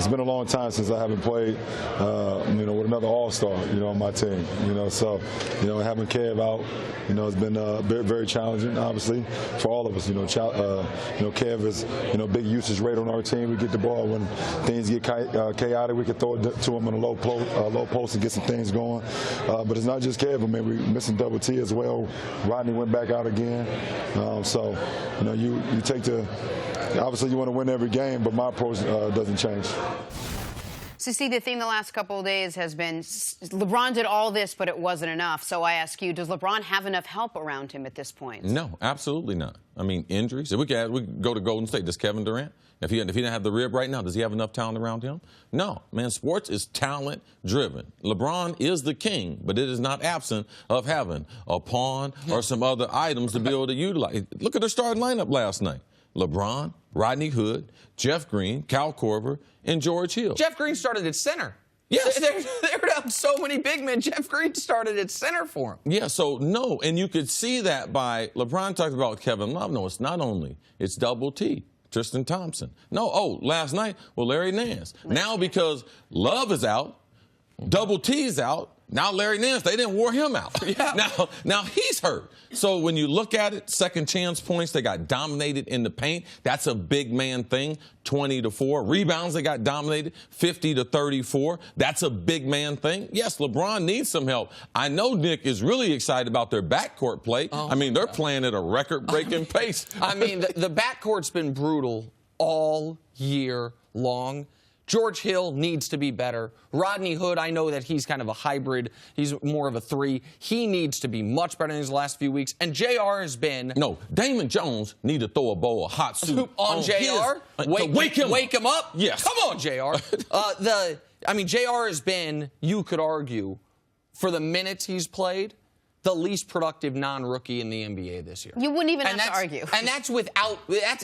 it's been a long time since I haven't played, with another All-Star, on my team. So, having Kev out, it's been very, very challenging, obviously, for all of us. Kev is, big usage rate on our team. We get the ball when things get chaotic. We can throw it to him on a low post and get some things going. But it's not just Kev. I mean, we're missing Double T as well. Rodney went back out again. You take obviously you want to win every game, but my approach doesn't change. So, see, the theme the last couple of days has been LeBron did all this, but it wasn't enough. So I ask you, does LeBron have enough help around him at this point? No, absolutely not. I mean, injuries. If we go to Golden State. Does Kevin Durant? If he didn't have the rib right now, does he have enough talent around him? No. Man, sports is talent-driven. LeBron is the king, but it is not absent of having a pawn or some other items to be able to utilize. Look at their starting lineup last night. LeBron, Rodney Hood, Jeff Green, Kyle Korver, and George Hill. Jeff Green started at center. Yes. They were down so many big men. Jeff Green started at center for him. Yeah, so no. And you could see that by LeBron talked about Kevin Love. No, it's not only. It's Double T. Tristan Thompson. No, last night, Larry Nance. Now because Love is out, Double T's out, now Larry Nance, they didn't wear him out. Yeah. Now he's hurt. So when you look at it, second chance points, they got dominated in the paint. That's a big man thing, 20-4. Rebounds, they got dominated, 50-34. That's a big man thing. Yes, LeBron needs some help. I know Nick is really excited about their backcourt play. They're playing at a record-breaking pace. The backcourt's been brutal all year long. George Hill needs to be better. Rodney Hood, I know that he's kind of a hybrid. He's more of a 3. He needs to be much better in his last few weeks. And JR has been... No, Damon Jones need to throw a bowl of hot soup on JR. Wake him up? Yes. Come on, JR. JR has been, you could argue, for the minutes he's played, the least productive non-rookie in the NBA this year. You wouldn't even have to argue. And that's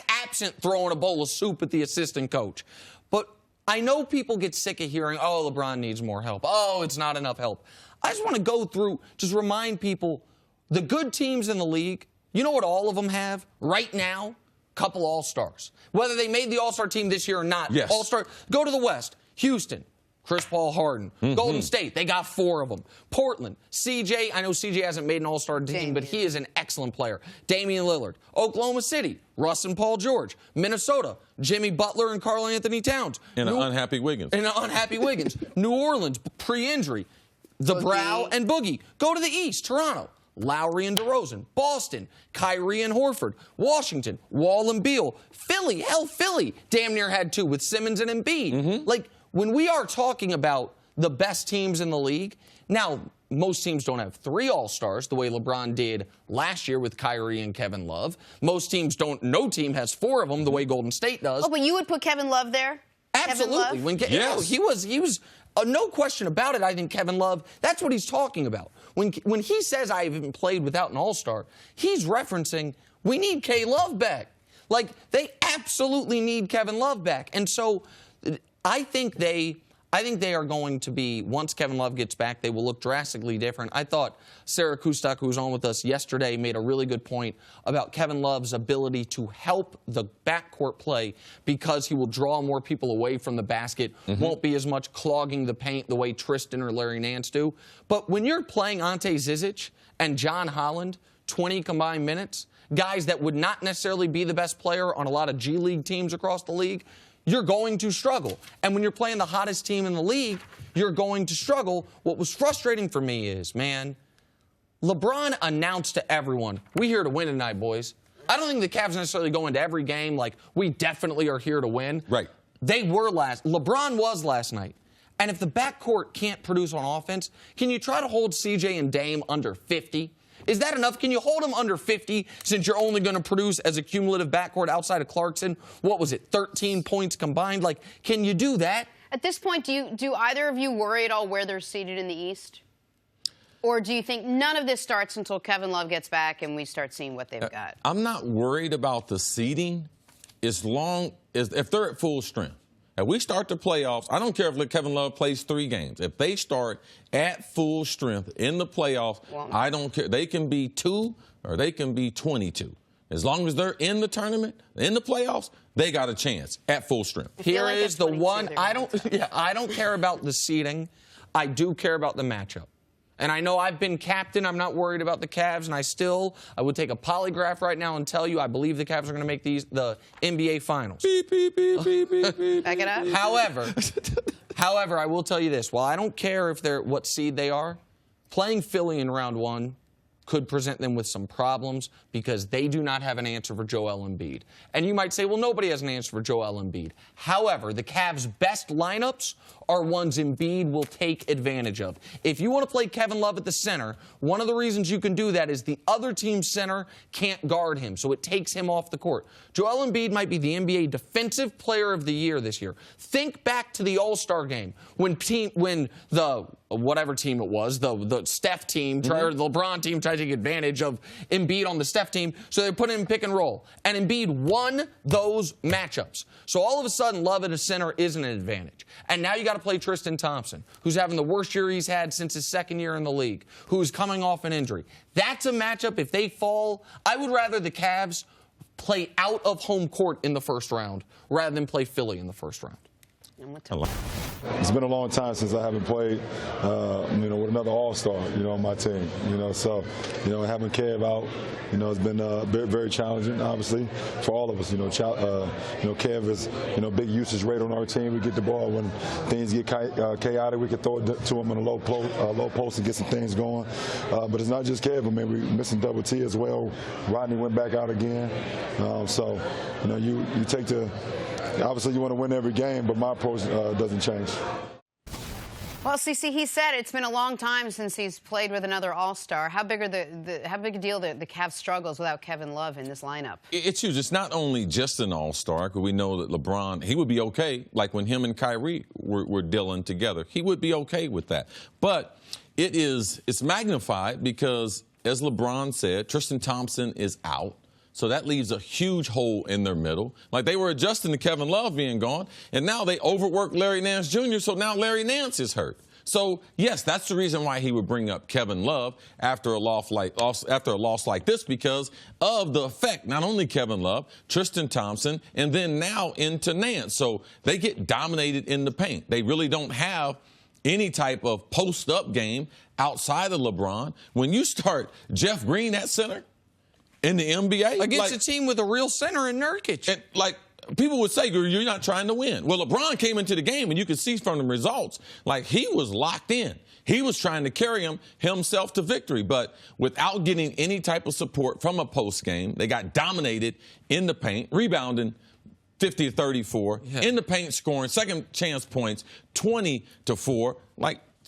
absent throwing a bowl of soup at the assistant coach. But I know people get sick of hearing, LeBron needs more help. It's not enough help. I just want to go through, just remind people, the good teams in the league, you know what all of them have right now? Couple All-Stars. Whether they made the All-Star team this year or not. Yes. All-Star. Go to the West. Houston. Chris Paul, Harden. Golden State, they got 4 of them. Portland, CJ, I know CJ hasn't made an All-Star team, but he is an excellent player. Damian Lillard. Oklahoma City, Russ and Paul George. Minnesota, Jimmy Butler and Karl Anthony Towns. And an unhappy Wiggins. New Orleans, pre-injury. Brow and Boogie. Go to the East, Toronto. Lowry and DeRozan. Boston, Kyrie and Horford. Washington, Wall and Beal. Philly, damn near had 2 with Simmons and Embiid. When we are talking about the best teams in the league, now, most teams don't have 3 All-Stars the way LeBron did last year with Kyrie and Kevin Love. Most teams don't. No team has 4 of them the way Golden State does. But you would put Kevin Love there? Absolutely. Yes. He was no question about it. I think Kevin Love, that's what he's talking about. When he says I haven't played without an All-Star, he's referencing we need K-Love back. They absolutely need Kevin Love back. And so I think they are going to be, once Kevin Love gets back, they will look drastically different. I thought Sarah Kustak, who was on with us yesterday, made a really good point about Kevin Love's ability to help the backcourt play because he will draw more people away from the basket, won't be as much clogging the paint the way Tristan or Larry Nance do. But when you're playing Ante Zizic and John Holland, 20 combined minutes, guys that would not necessarily be the best player on a lot of G League teams across the league, you're going to struggle. And when you're playing the hottest team in the league, you're going to struggle. What was frustrating for me is, man, LeBron announced to everyone, we're here to win tonight, boys. I don't think the Cavs necessarily go into every game like, we definitely are here to win. Right. LeBron was last night. And if the backcourt can't produce on offense, can you try to hold CJ and Dame under 50? Is that enough? Can you hold them under 50 since you're only going to produce as a cumulative backcourt outside of Clarkson? What was it, 13 points combined? Can you do that? At this point, do either of you worry at all where they're seated in the East? Or do you think none of this starts until Kevin Love gets back and we start seeing what they've got? I'm not worried about the seeding as long as if they're at full strength. If we start the playoffs, I don't care if Kevin Love plays 3 games. If they start at full strength in the playoffs, I don't care. They can be 2 or they can be 22. As long as they're in the tournament, in the playoffs, they got a chance at full strength. Here like is at the 22, one. they're I gonna don't. I don't care about the seeding. I do care about the matchup. And I know I've been captain. I'm not worried about the Cavs, and I would take a polygraph right now and tell you I believe the Cavs are going to make the NBA Finals. Beep, beep, beep, beep, beep, beep. Back it up. However, I will tell you this. While I don't care if they're what seed they are, playing Philly in round one could present them with some problems because they do not have an answer for Joel Embiid. And you might say, well, nobody has an answer for Joel Embiid. However, the Cavs' best lineups are ones Embiid will take advantage of. If you want to play Kevin Love at the center, one of the reasons you can do that is the other team's center can't guard him, so it takes him off the court. Joel Embiid might be the NBA Defensive Player of the Year this year. Think back to the All-Star game when the whatever team it was, the Steph team, or the LeBron team tried to take advantage of Embiid on the Steph team, so they put him in pick and roll. And Embiid won those matchups. So all of a sudden, Love at a center isn't an advantage. And now you got to play Tristan Thompson, who's having the worst year he's had since his second year in the league, who's coming off an injury. That's a matchup. If they fall, I would rather the Cavs play out of home court in the first round rather than play Philly in the first round. It's been a long time since I haven't played, with another All-Star, on my team. So, having Kev out, it's been very, very challenging, obviously, for all of us. Kev is, big usage rate on our team. We get the ball when things get chaotic. We can throw it to him in a low post and get some things going. But it's not just Kev. I mean, we're missing Double T as well. Rodney went back out again. You take the. Obviously, you want to win every game, but my approach doesn't change. Well, CC, he said it's been a long time since he's played with another All-Star. How big a deal the Cavs struggles without Kevin Love in this lineup? It's huge. It's not only just an All-Star, because we know that LeBron, he would be okay, like when him and Kyrie were dealing together. He would be okay with that. But it's magnified because, as LeBron said, Tristan Thompson is out. So that leaves a huge hole in their middle. Like, they were adjusting to Kevin Love being gone, and now they overworked Larry Nance Jr., so now Larry Nance is hurt. So, yes, that's the reason why he would bring up Kevin Love after a loss like this, because of the effect, not only Kevin Love, Tristan Thompson, and then now into Nance. So they get dominated in the paint. They really don't have any type of post-up game outside of LeBron. When you start Jeff Green at center, in the NBA? Against a team with a real center in Nurkic. And, people would say, you're not trying to win. Well, LeBron came into the game, and you could see from the results, he was locked in. He was trying to carry himself to victory. But without getting any type of support from a post game, they got dominated in the paint, rebounding 50-34, in the paint scoring, second chance points, 20-4.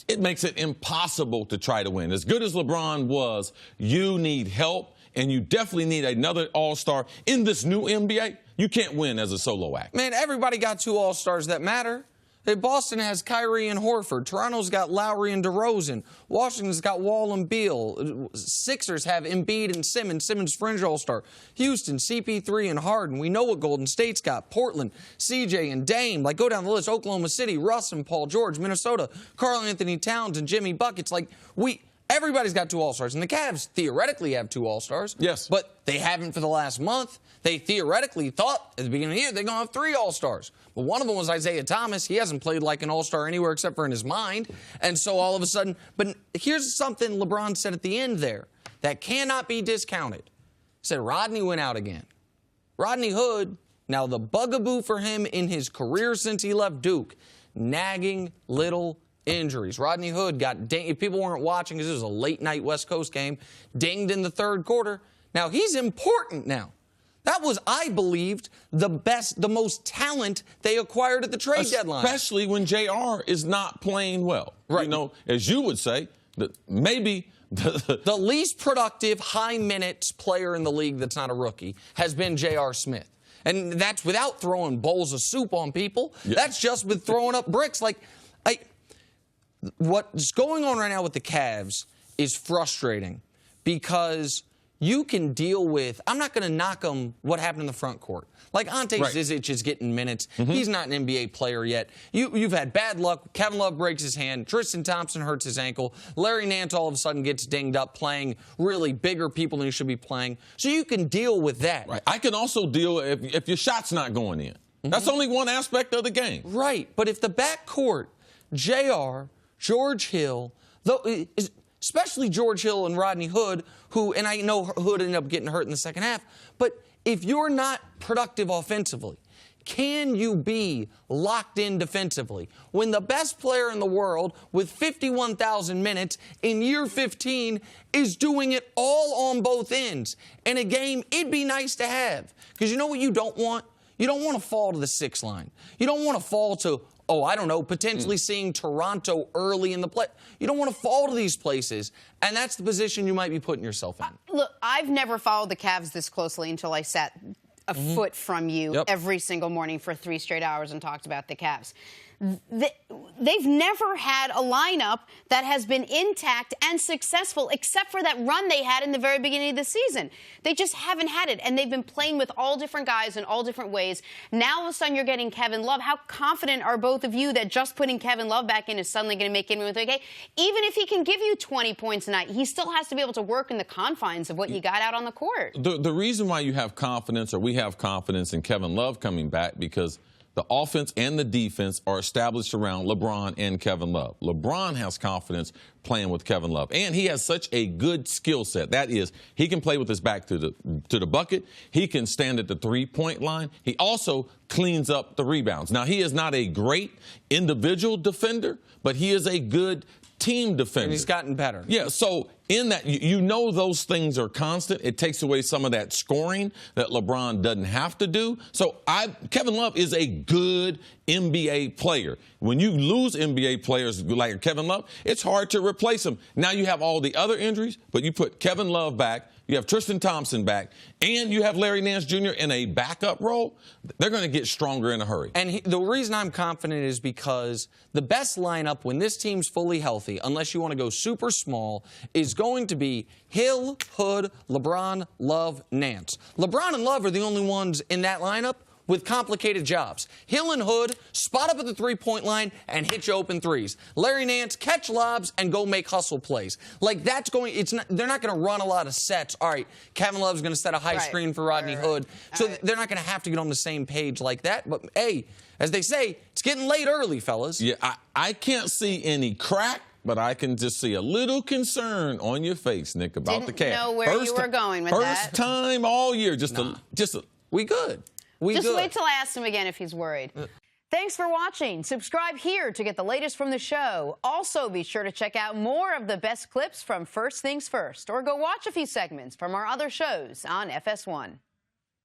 It makes it impossible to try to win. As good as LeBron was, you need help. And you definitely need another All-Star in this new NBA. You can't win as a solo act. Man, everybody got two All-Stars that matter. Boston has Kyrie and Horford. Toronto's got Lowry and DeRozan. Washington's got Wall and Beal. Sixers have Embiid and Simmons. Simmons fringe All-Star. Houston, CP3 and Harden. We know what Golden State's got. Portland, CJ and Dame. Go down the list. Oklahoma City, Russ and Paul George. Minnesota, Karl Anthony Towns and Jimmy Buckets. Everybody's got two All-Stars, and the Cavs theoretically have two All-Stars. Yes. But they haven't for the last month. They theoretically thought at the beginning of the year they're going to have three All-Stars. But one of them was Isaiah Thomas. He hasn't played like an All-Star anywhere except for in his mind. And so all of a sudden, but here's something LeBron said at the end there that cannot be discounted. He said Rodney went out again. Rodney Hood, now the bugaboo for him in his career since he left Duke, nagging little injuries. Rodney Hood got dinged. If people weren't watching because it was a late-night West Coast game, dinged in the third quarter. Now, he's important now. That was, I believed, the most talent they acquired at the trade deadline. Especially when JR is not playing well. Right. As you would say, maybe the least productive, high-minutes player in the league that's not a rookie has been J.R. Smith. And that's without throwing bowls of soup on people. Yeah. That's just with throwing up bricks. What's going on right now with the Cavs is frustrating because you can deal with, I'm not going to knock them what happened in the front court. Like Ante Zizic is getting minutes. He's not an NBA player yet. You've had bad luck. Kevin Love breaks his hand. Tristan Thompson hurts his ankle. Larry Nance all of a sudden gets dinged up playing really bigger people than he should be playing. So you can deal with that. Right. I can also deal if your shot's not going in. That's only one aspect of the game. Right. But if the backcourt, JR, George Hill, especially George Hill and Rodney Hood, and I know Hood ended up getting hurt in the second half, but if you're not productive offensively, can you be locked in defensively? When the best player in the world with 51,000 minutes in year 15 is doing it all on both ends. In a game, it'd be nice to have. Because you know what you don't want? You don't want to fall to the 6 line. You don't want to fall to, I don't know, potentially seeing Toronto early in the play. You don't want to fall to these places, and that's the position you might be putting yourself in. Look, I've never followed the Cavs this closely until I sat a foot from you every single morning for 3 straight hours and talked about the Cavs. They've never had a lineup that has been intact and successful except for that run they had in the very beginning of the season. They just haven't had it, and they've been playing with all different guys in all different ways. Now all of a sudden you're getting Kevin Love. How confident are both of you that just putting Kevin Love back in is suddenly going to make anyone think, okay, even if he can give you 20 points a night, he still has to be able to work in the confines of what you got out on the court. The reason why you have confidence, or we have confidence in Kevin Love coming back, because the offense and the defense are established around LeBron and Kevin Love. LeBron has confidence playing with Kevin Love, and he has such a good skill set. That is, he can play with his back to the bucket. He can stand at the three-point line. He also cleans up the rebounds. Now, he is not a great individual defender, but he is a good team defender. And he's gotten better. Yeah, so in that, you know those things are constant. It takes away some of that scoring that LeBron doesn't have to do. So Kevin Love is a good NBA player. When you lose NBA players like Kevin Love, it's hard to replace him. Now you have all the other injuries, but you put Kevin Love back, you have Tristan Thompson back, and you have Larry Nance Jr. in a backup role. They're going to get stronger in a hurry. And the reason I'm confident is because the best lineup when this team's fully healthy, unless you want to go super small, is going to be Hill, Hood, LeBron, Love, Nance. LeBron and Love are the only ones in that lineup with complicated jobs. Hill and Hood spot up at the three-point line and hit you open threes. Larry Nance catch lobs and go make hustle plays. Like that's going. They're not going to run a lot of sets. All right, Kevin Love's going to set a high screen for Rodney Hood, so they're not going to have to get on the same page like that. But hey, as they say, it's getting late early, fellas. Yeah, I can't see any crack. But I can just see a little concern on your face, Nick, about the Cavs. Didn't know where you were going with that. First time all year. We good. Just wait till I ask him again if he's worried. Thanks for watching. Subscribe here to get the latest from the show. Also, be sure to check out more of the best clips from First Things First, or go watch a few segments from our other shows on FS1.